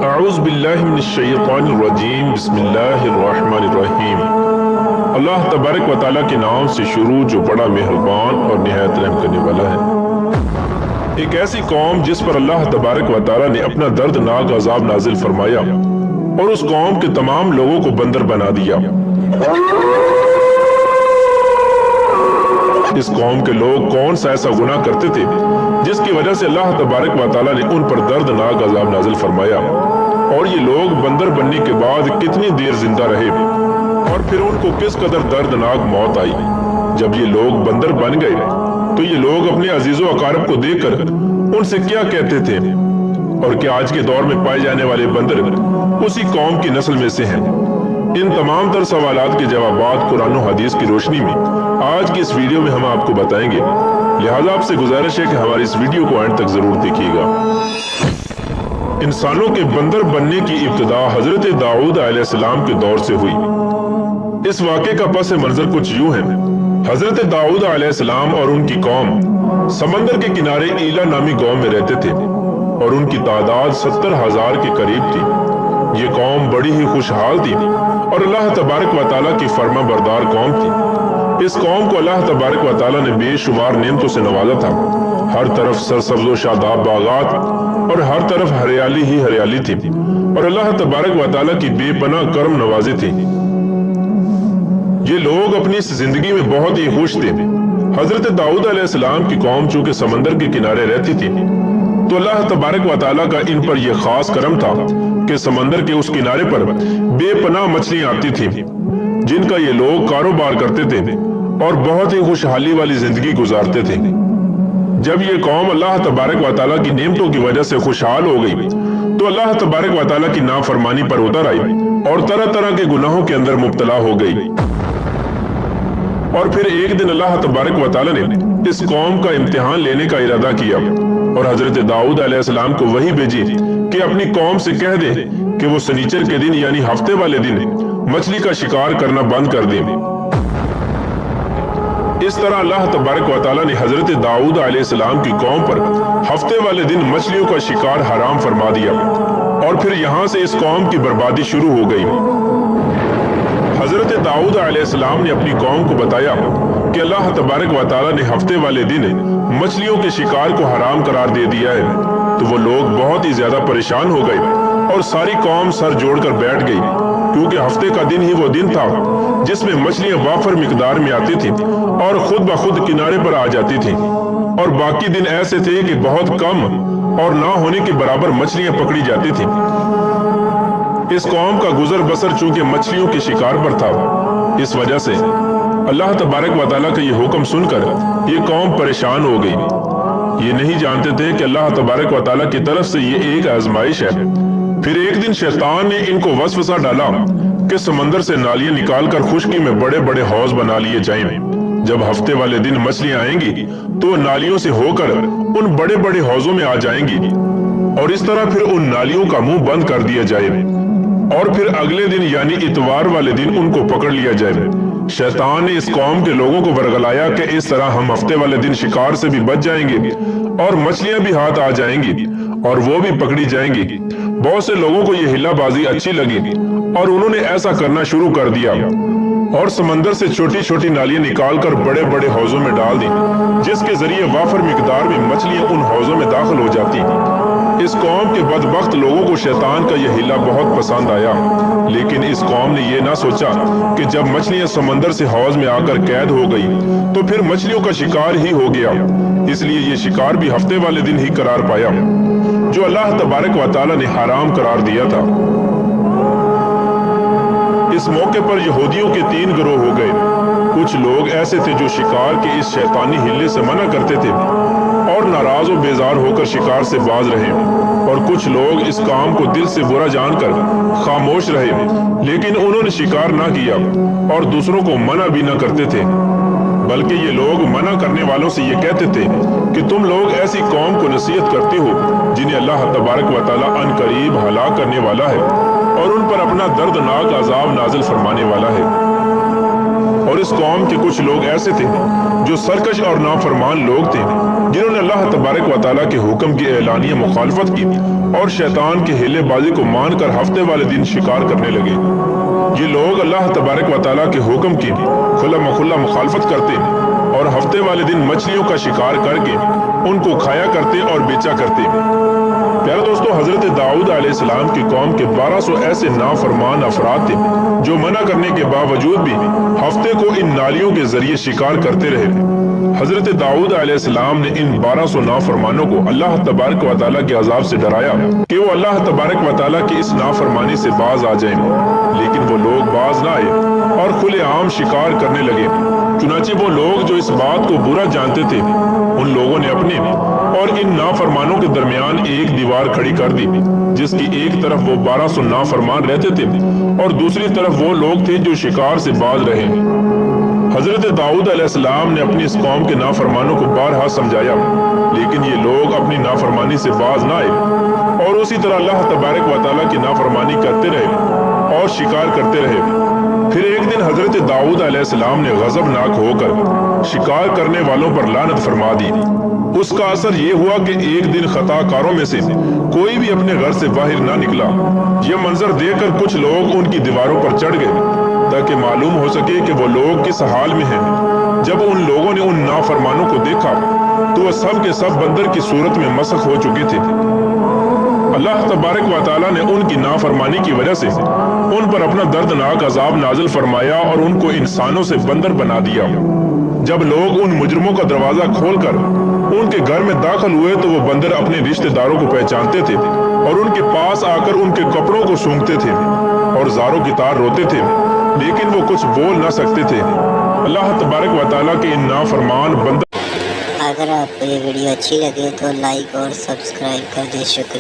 اعوذ باللہ من الشیطان الرجیم بسم اللہ الرحمن الرحیم۔ اللہ تبارک و تعالیٰ کے نام سے شروع جو بڑا مہربان اور نہایت رحم کرنے والا ہے۔ ایک ایسی قوم جس پر اللہ تبارک و تعالیٰ نے اپنا دردناک عذاب نازل فرمایا اور اس قوم کے تمام لوگوں کو بندر بنا دیا۔ اس قوم کے لوگ کون سا ایسا گناہ کرتے تھے جس کی وجہ سے اللہ تبارک و تعالیٰ نے ان پر دردناک عذاب نازل فرمایا، اور یہ لوگ بندر بننے کے بعد کتنی دیر زندہ رہے اور پھر ان کو کس قدر دردناک موت آئی۔ جب یہ لوگ بندر بن گئے تو یہ لوگ اپنے عزیز و اقارب کو دیکھ کر ان سے کیا کہتے تھے، اور کیا آج کے دور میں پائے جانے والے بندر اسی قوم کی نسل میں سے ہیں؟ ان تمام تر سوالات کے جوابات قرآن و حدیث کی روشنی میں آج کی اس ویڈیو میں ہم آپ کو بتائیں گے، لہٰذا آپ سے گزارش ہے کہ ہماری اس ویڈیو کو اینڈ تک ضرور دیکھیے گا۔ انسانوں کے بندر بننے کی ابتدا حضرت داؤد علیہ السلام کے دور سے ہوئی۔ اس واقعے کا پس منظر کچھ یوں ہے۔ حضرت داؤد علیہ السلام اور ان کی قوم سمندر کے کنارے ایلا نامی قوم میں رہتے تھے، اور ان کی تعداد 70,000 کے قریب تھی۔ یہ قوم بڑی ہی خوشحال تھی اور اللہ تبارک و تعالیٰ کی فرما بردار قوم تھی۔ اس قوم کو اللہ تبارک و تعالیٰ نے بے شمار نعمتوں سے نوازا تھا۔ ہر طرف سرسبز و شاداب باغات اور ہر طرف ہریالی ہی ہریالی تھی، اور اللہ تبارک و تعالیٰ کی بے پناہ کرم نوازی تھی۔ یہ لوگ اپنی اس زندگی میں بہت ہی خوش تھے۔ حضرت داؤد علیہ السلام کی قوم چونکہ سمندر کے کنارے رہتی تھی تو اللہ تبارک و تعالیٰ کا ان پر یہ خاص کرم تھا کہ سمندر کے اس کنارے پر بے پناہ مچھلیاں آتی تھیں جن کا یہ لوگ کاروبار کرتے تھے اور بہت ہی خوشحالی والی زندگی گزارتے تھے۔ جب یہ قوم اللہ تبارک و تعالیٰ کی نعمتوں کی وجہ سے خوشحال ہو گئی تو اللہ تبارک و تعالیٰ کی نافرمانی پر اتر آئی اور طرح طرح کے گناہوں کے اندر مبتلا ہو گئی۔ اور پھر ایک دن اللہ تبارک و تعالیٰ نے اس قوم کا امتحان لینے کا ارادہ کیا اور حضرت داؤد علیہ السلام کو وحی بھیجی کہ اپنی قوم سے کہہ دے کہ وہ سنیچر کے دن یعنی ہفتے والے دن مچھلی کا شکار کرنا بند کر دیں۔ اس طرح اللہ تبارک و تعالیٰ نے حضرت داؤد علیہ السلام کی قوم پر ہفتے والے دن مچھلیوں کا شکار حرام فرما دیا، اور پھر یہاں سے اس قوم کی بربادی شروع ہو گئی۔ حضرت داؤد علیہ السلام نے اپنی قوم کو بتایا کہ اللہ تبارک و تعالیٰ نے ہفتے والے دن مچھلیوں کے شکار کو حرام قرار دے دیا ہے، تو وہ لوگ بہت ہی زیادہ پریشان ہو گئے اور ساری قوم سر جوڑ کر بیٹھ گئی، کیونکہ ہفتے کا دن ہی وہ دن تھا جس میں مچھلیاں وافر مقدار میں آتی تھیں اور خود بخود کنارے پر آ جاتی تھیں، اور باقی دن ایسے تھے کہ بہت کم اور نہ ہونے کے برابر مچھلیاں پکڑی جاتی تھیں۔ اس قوم کا گزر بسر چونکہ مچھلیوں کے شکار پر تھا، اس وجہ سے اللہ تبارک و تعالیٰ کا یہ حکم سن کر یہ قوم پریشان ہو گئی۔ یہ نہیں جانتے تھے کہ اللہ تبارک و تعالیٰ کی طرف سے یہ ایک آزمائش ہے۔ پھر ایک دن شیطان نے ان کو وسوسہ ڈالا کہ سمندر سے نالیاں نکال کر خشکی میں بڑے بڑے حوض بنا لیے جائیں۔ جب ہفتے والے دن مچھلیاں آئیں گی تو وہ نالیوں سے ہو کر ان بڑے بڑے حوضوں میں آ جائیں گی، اور اس طرح پھر ان نالیوں کا منہ بند کر دیا جائے، اور پھر اگلے دن یعنی اتوار والے دن ان کو پکڑ لیا جائے۔ شیطان نے اس قوم کے لوگوں کو ورگلایا کہ اس طرح ہم ہفتے والے دن شکار سے بھی بچ جائیں گے اور مچھلیاں بھی ہاتھ آ جائیں گی اور وہ بھی پکڑی جائیں گی۔ بہت سے لوگوں کو یہ ہلا بازی اچھی لگی اور انہوں نے ایسا کرنا شروع کر دیا اور سمندر سے چھوٹی چھوٹی نالیاں نکال کر بڑے بڑے حوضوں میں ڈال دی، جس کے ذریعے وافر مقدار میں مچھلیاں ان حوضوں میں داخل ہو جاتی۔ اس قوم کے بدبخت لوگوں کو شیطان کا یہ ہلا بہت پسند آیا، لیکن اس قوم نے یہ نہ سوچا کہ جب مچھلیاں سمندر سے حوض میں آ کر قید ہو گئی تو پھر مچھلیوں کا شکار ہی ہو گیا، اس لیے یہ شکار بھی ہفتے والے دن ہی قرار پایا جو اللہ تبارک و تعالیٰ نے حرام قرار دیا تھا۔ اس موقع پر یہودیوں کے 3 گروہ ہو گئے۔ کچھ لوگ ایسے تھے جو شکار کے اس شیطانی ہلے سے منع کرتے تھے اور ناراض و بیزار ہو کر شکار سے باز رہے، اور کچھ لوگ اس کام کو دل سے برا جان کر خاموش رہے، لیکن انہوں نے شکار نہ کیا اور دوسروں کو منع بھی نہ کرتے تھے، بلکہ یہ لوگ منع کرنے والوں سے یہ کہتے تھے کہ تم لوگ ایسی قوم کو نصیحت کرتے ہو جنہیں اللہ تبارک و تعالیٰ ان قریب ہلاک کرنے والا ہے اور ان پر اپنا دردناک عذاب نازل فرمانے والا ہے۔ اور اس قوم کے کچھ لوگ ایسے تھے جو سرکش اور نافرمان لوگ تھے، جنہوں نے اللہ تبارک و تعالیٰ کے حکم کی اعلانیہ مخالفت کی اور شیطان کے ہیلے بازی کو مان کر ہفتے والے دن شکار کرنے لگے۔ یہ لوگ اللہ تبارک و تعالیٰ کے حکم کی کھلا مکھلا مخالفت کرتے اور ہفتے والے دن مچھلیوں کا شکار کر کے ان کو کھایا کرتے اور بیچا کرتے۔ پیارے دوستو، حضرت داؤد علیہ السلام کی قوم کے 1200 ایسے نافرمان افراد تھے جو منع کرنے کے باوجود بھی ہفتے کو ان نالیوں کے ذریعے شکار کرتے رہے۔ حضرت داؤد علیہ السلام نے ان 1200 نافرمانوں کو اللہ تبارک و تعالیٰ کے عذاب سے ڈرایا کہ وہ اللہ تبارک و تعالیٰ کی اس نافرمانی سے باز آ جائیں، لیکن وہ لوگ باز نہ آئے اور کھلے عام شکار کرنے لگے۔ چنانچہ وہ لوگ جو اس بات کو برا جانتے تھے، ان لوگوں نے اپنے اور ان نافرمانوں کے درمیان ایک دیوار کھڑی کر دی، جس کی ایک طرف وہ 1200 نافرمان رہتے تھے اور دوسری طرف وہ لوگ تھے جو شکار سے باز رہے۔ حضرت داؤد علیہ السلام نے اپنی اس قوم کے نافرمانوں کو بارہا سمجھایا، لیکن یہ لوگ اپنی نافرمانی سے باز نہ آئے اور اسی طرح اللہ تبارک و تعالیٰ کی نافرمانی کرتے رہے اور شکار کرتے رہے۔ پھر ایک دن حضرت داؤد علیہ السلام نے غضبناک ہو کر شکار کرنے والوں پر لعنت فرما دی۔ اس کا اثر یہ ہوا کہ ایک دن خطا کاروں میں سے کوئی بھی اپنے گھر سے باہر نہ نکلا۔ یہ منظر دیکھ کر کچھ لوگ ان کی دیواروں پر چڑھ گئے تاکہ معلوم ہو سکے کہ وہ لوگ کس حال میں ہیں۔ جب ان لوگوں نے ان نافرمانوں کو دیکھا تو وہ سب کے سب بندر کی صورت میں مسخ ہو چکے تھے۔ اللہ تبارک و تعالیٰ نے ان کی نافرمانی کی وجہ سے ان پر اپنا دردناک عذاب نازل فرمایا اور ان کو انسانوں سے بندر بنا دیا۔ جب لوگ ان مجرموں کا دروازہ کھول کر ان کے گھر میں داخل ہوئے تو وہ بندر اپنے رشتہ داروں کو پہچانتے تھے اور ان کے پاس آ کر ان کے کپڑوں کو سونگھتے تھے اور زاروں کی طرح روتے تھے، لیکن وہ کچھ بول نہ سکتے تھے۔ اللہ تبارک و تعالیٰ کے ان نافرمان بندر۔ اگر آپ کو یہ ویڈیو اچھی لگے تو لائک اور سبسکرائب کر دیں۔ شکریہ۔